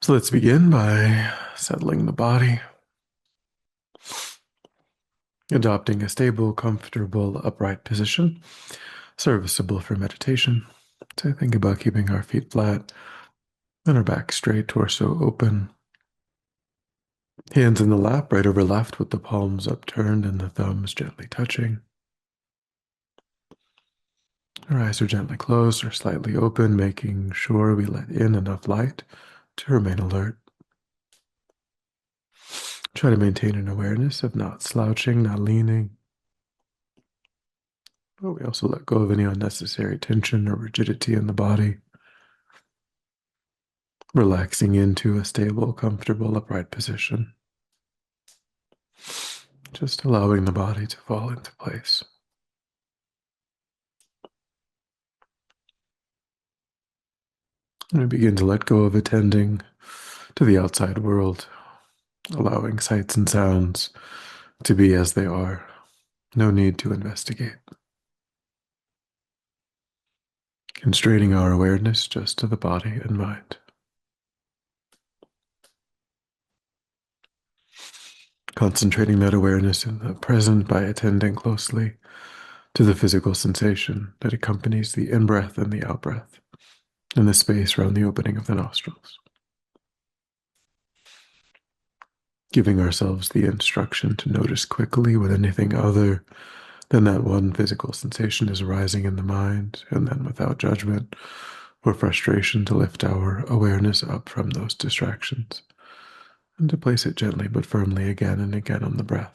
So let's begin by settling the body, adopting a stable, comfortable, upright position, serviceable for meditation. So think about keeping our feet flat and our back straight, torso open. Hands in the lap, right over left, with the palms upturned and the thumbs gently touching. Our eyes are gently closed or slightly open, making sure we let in enough light to remain alert. Try to maintain an awareness of not slouching, not leaning. But we also let go of any unnecessary tension or rigidity in the body, relaxing into a stable, comfortable, upright position. Just allowing the body to fall into place. And we begin to let go of attending to the outside world, allowing sights and sounds to be as they are. No need to investigate. Constraining our awareness just to the body and mind. Concentrating that awareness in the present by attending closely to the physical sensation that accompanies the in-breath and the out-breath, in the space around the opening of the nostrils. Giving ourselves the instruction to notice quickly when anything other than that one physical sensation is arising in the mind, and then without judgment or frustration to lift our awareness up from those distractions and to place it gently but firmly again and again on the breath.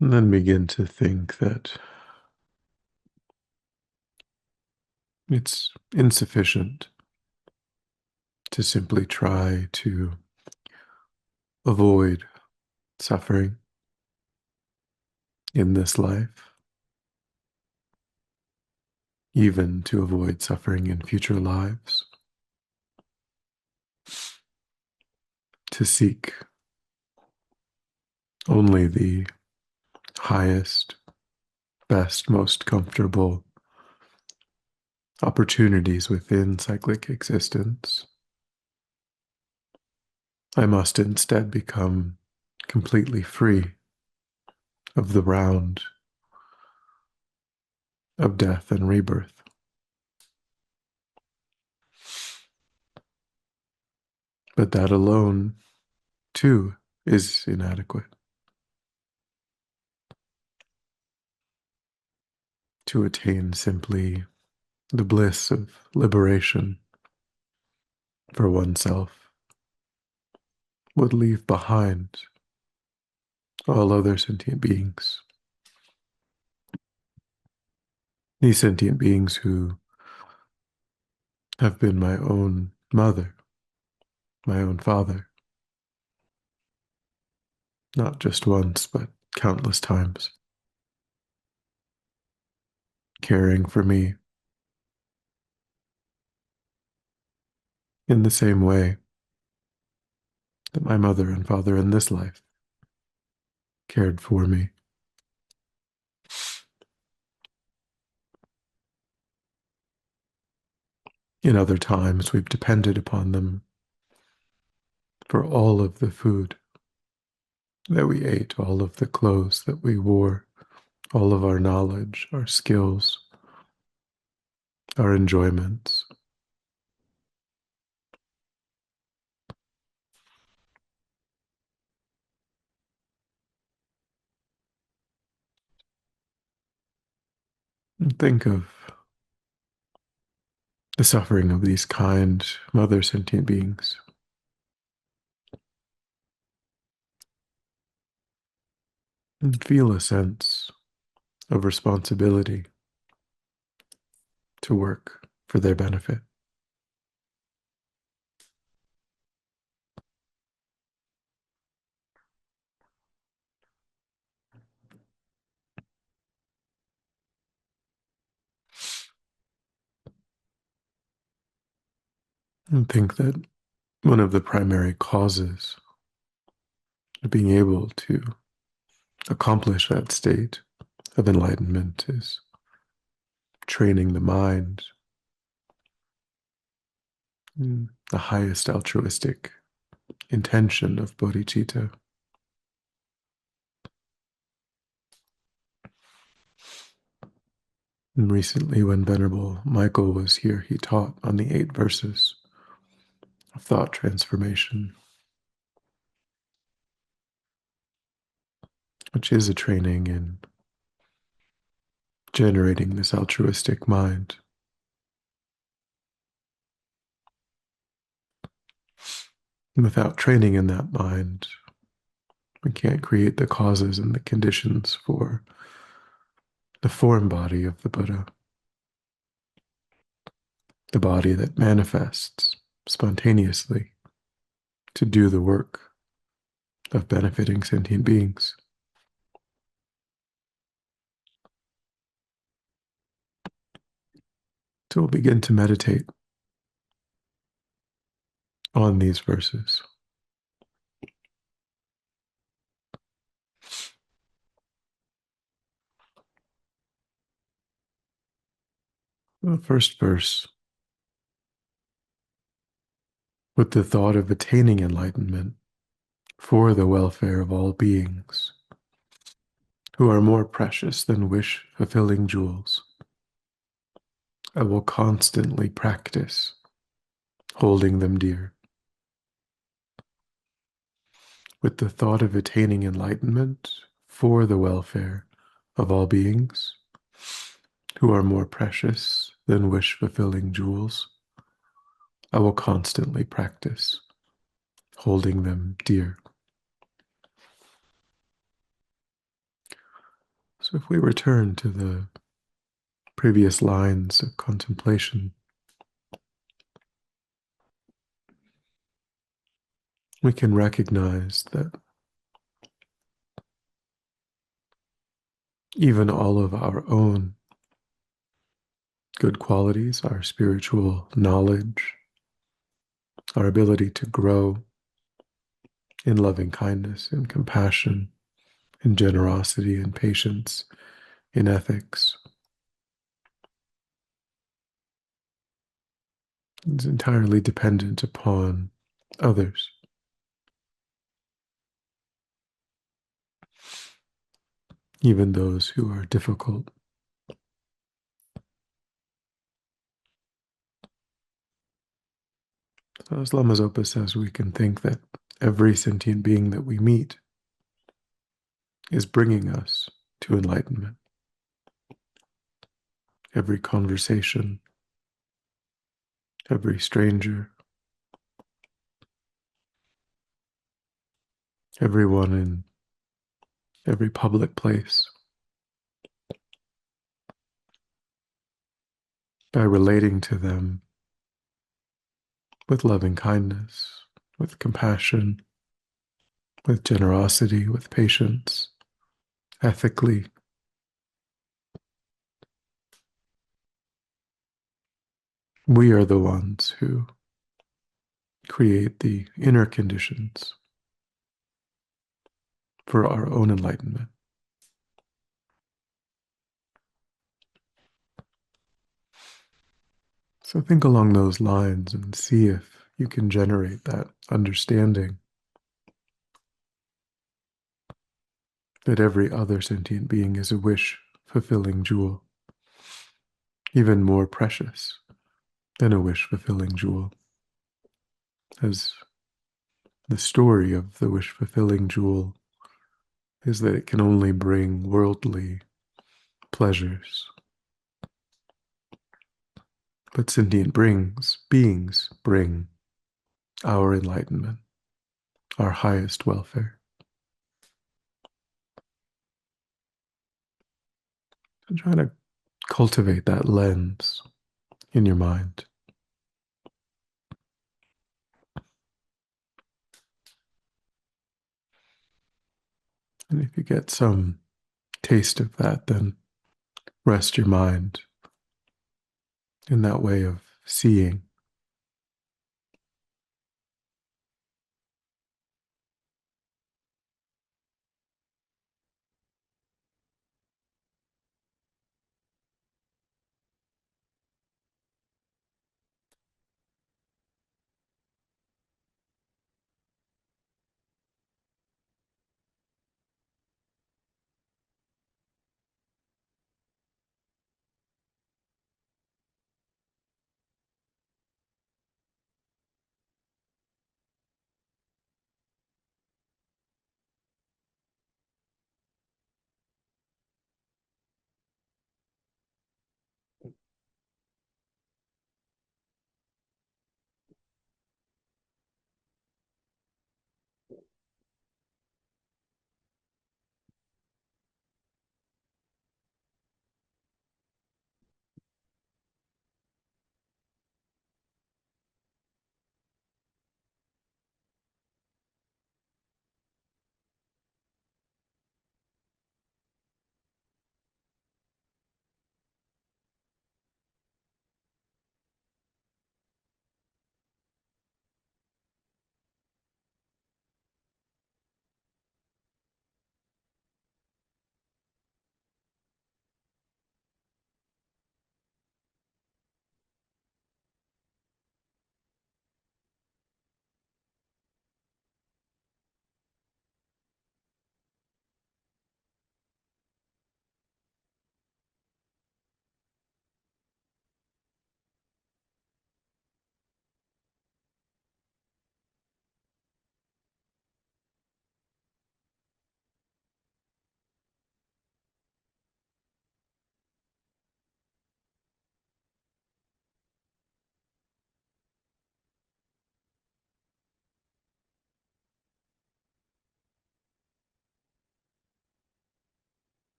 And then begin to think that it's insufficient to simply try to avoid suffering in this life, even to avoid suffering in future lives, to seek only the highest, best, most comfortable opportunities within cyclic existence. I must instead become completely free of the round of death and rebirth. But that alone, too, is inadequate. to attain simply the bliss of liberation for oneself would leave behind all other sentient beings. These sentient beings who have been my own mother, my own father, not just once, but countless times, caring for me in the same way that my mother and father in this life cared for me. In other times, we've depended upon them for all of the food that we ate, all of the clothes that we wore, all of our knowledge, our skills, our enjoyments. And think of the suffering of these kind mother sentient beings. And feel a sense of responsibility to work for their benefit. And think that one of the primary causes of being able to accomplish that state of enlightenment is training the mind in the highest altruistic intention of bodhicitta. And recently, when Venerable Michael was here, he taught on the 8 verses of thought transformation, which is a training in generating this altruistic mind. And without training in that mind, we can't create the causes and the conditions for the form body of the Buddha, the body that manifests spontaneously to do the work of benefiting sentient beings. So we'll begin to meditate on these verses. The first verse, with the thought of attaining enlightenment for the welfare of all beings, who are more precious than wish-fulfilling jewels, I will constantly practice holding them dear. With the thought of attaining enlightenment for the welfare of all beings, who are more precious than wish-fulfilling jewels, I will constantly practice holding them dear. So if we return to the previous lines of contemplation, we can recognize that even all of our own good qualities, our spiritual knowledge, our ability to grow in loving kindness and compassion, in generosity and patience, in ethics, is entirely dependent upon others. Even those who are difficult. So as Lama Zopa says, we can think that every sentient being that we meet is bringing us to enlightenment. every conversation, every stranger, everyone in every public place, by relating to them with loving kindness, with compassion, with generosity, with patience, ethically. We are the ones who create the inner conditions for our own enlightenment. So think along those lines and see if you can generate that understanding that every other sentient being is a wish-fulfilling jewel, even more precious than a wish-fulfilling jewel, as the story of the wish-fulfilling jewel is that it can only bring worldly pleasures. But sentient beings bring our enlightenment, our highest welfare. And try to cultivate that lens in your mind. And if you get some taste of that, then rest your mind in that way of seeing.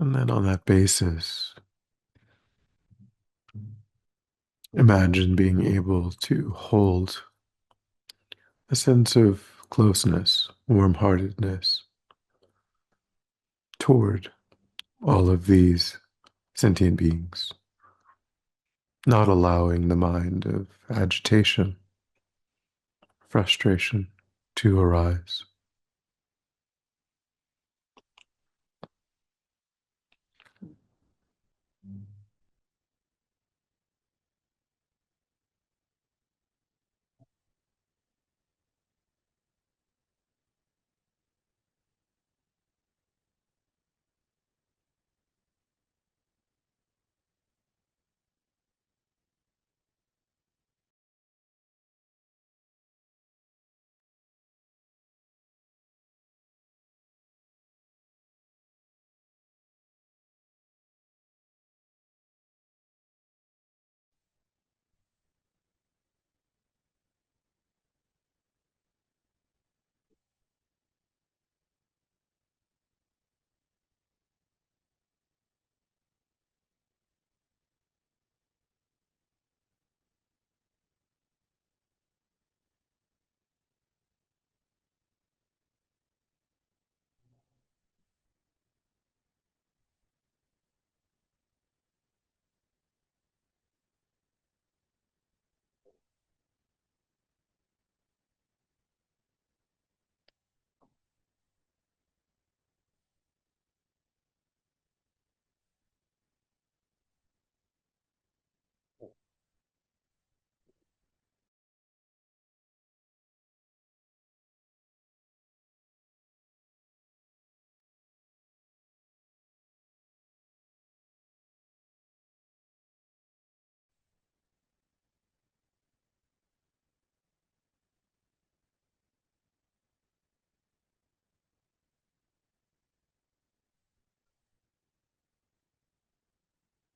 And then on that basis, imagine being able to hold a sense of closeness, warm-heartedness toward all of these sentient beings, not allowing the mind of agitation, frustration to arise.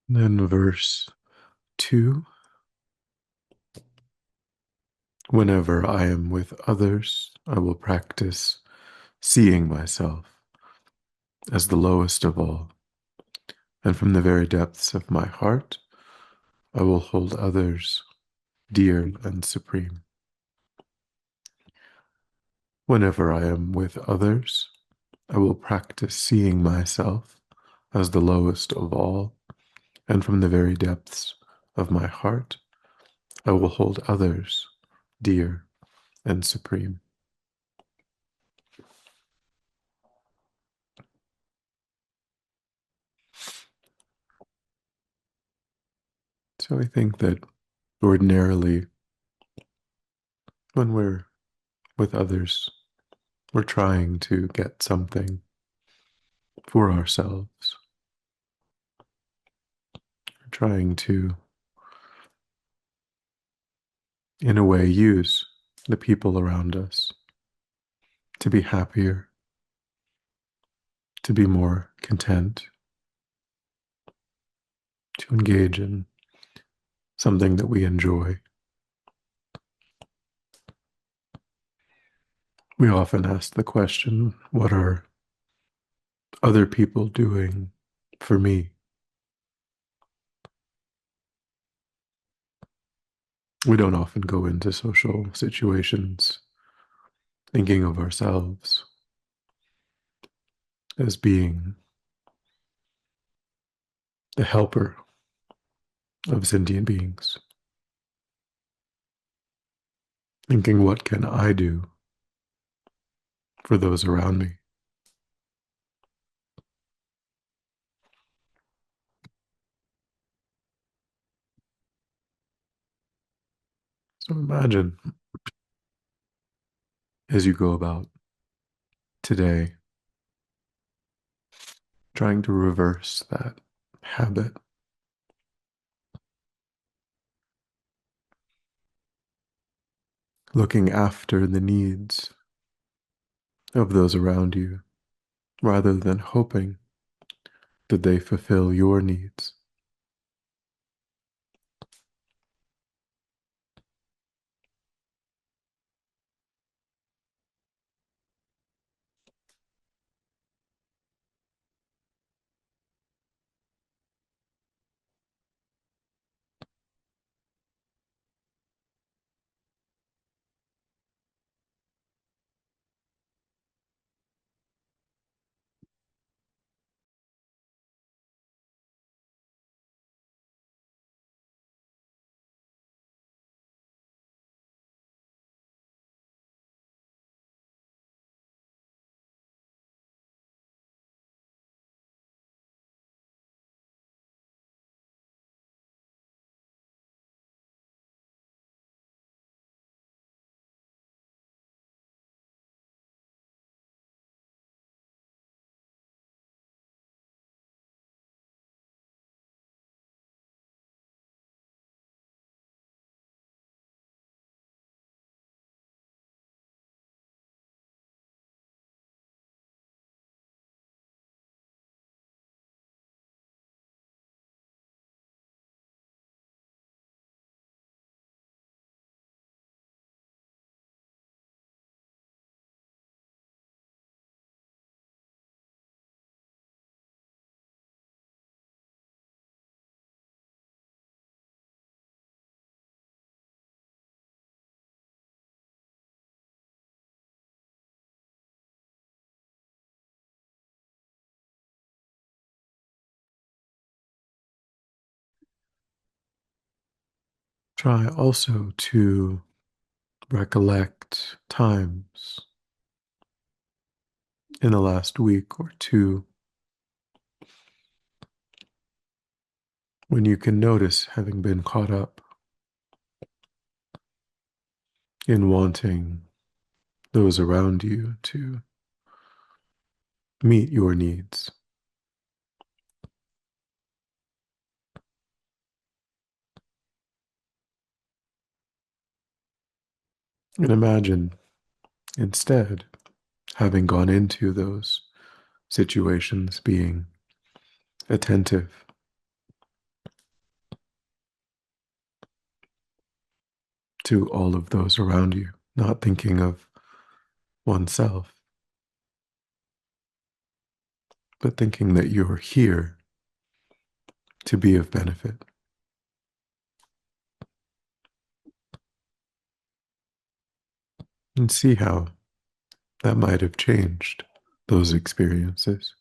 Then verse 2. Whenever I am with others, I will practice seeing myself as the lowest of all, and from the very depths of my heart, I will hold others dear and supreme. Whenever I am with others, I will practice seeing myself as the lowest of all, and from the very depths of my heart, I will hold others dear and supreme. So I think that ordinarily, when we're with others, we're trying to get something for ourselves. We're trying to, in a way, use the people around us to be happier, to be more content, to engage in something that we enjoy. We often ask the question, what are other people doing for me? We don't often go into social situations thinking of ourselves as being the helper of sentient beings, thinking, what can I do for those around me? So imagine as you go about today, trying to reverse that habit, looking after the needs of those around you rather than hoping that they fulfill your needs. Try also to recollect times in the last week or two when you can notice having been caught up in wanting those around you to meet your needs. And imagine instead having gone into those situations being attentive to all of those around you, not thinking of oneself, but thinking that you're here to be of benefit. And see how that might have changed those experiences.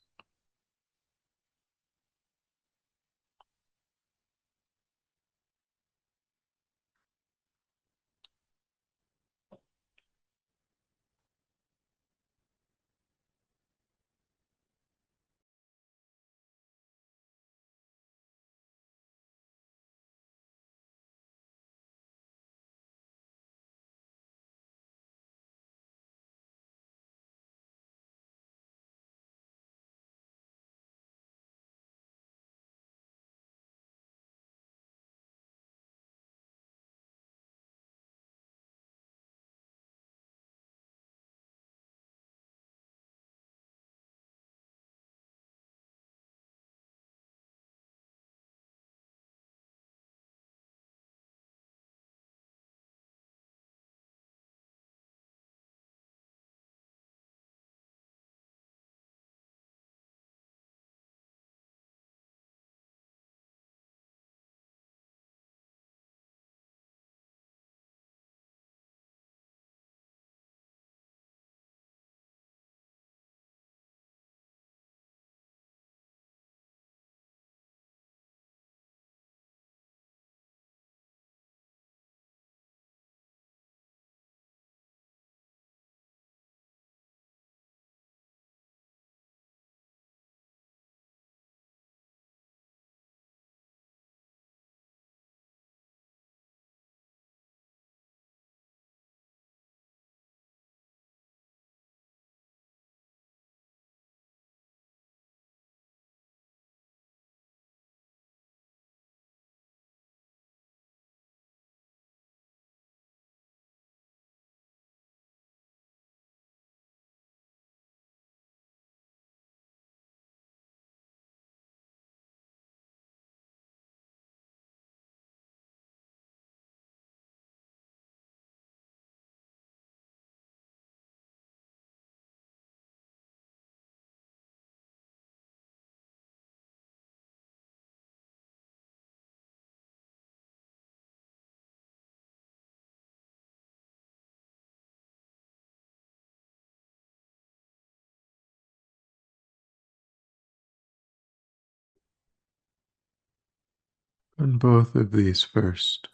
In both of these first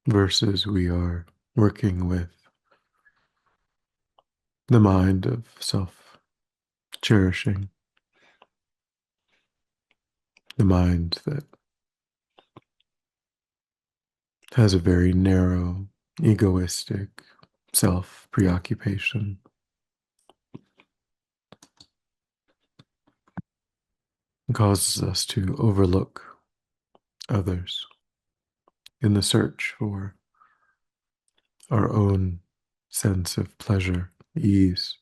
verses, we are working with the mind of self cherishing, the mind that has a very narrow, egoistic self preoccupation, causes us to overlook others in the search for our own sense of pleasure, ease.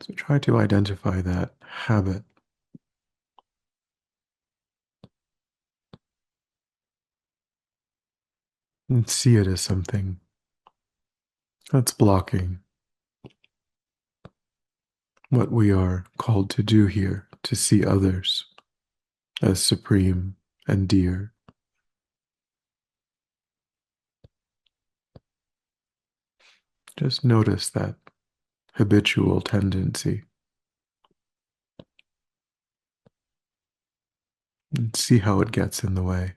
So try to identify that habit and see it as something that's blocking what we are called to do here, to see others as supreme and dear. Just notice that habitual tendency and see how it gets in the way.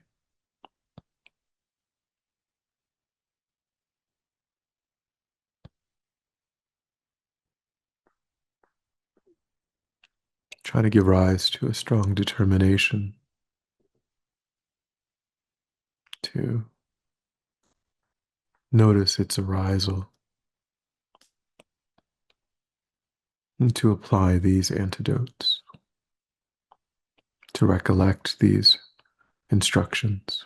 Try to give rise to a strong determination to notice its arisal and to apply these antidotes, to recollect these instructions.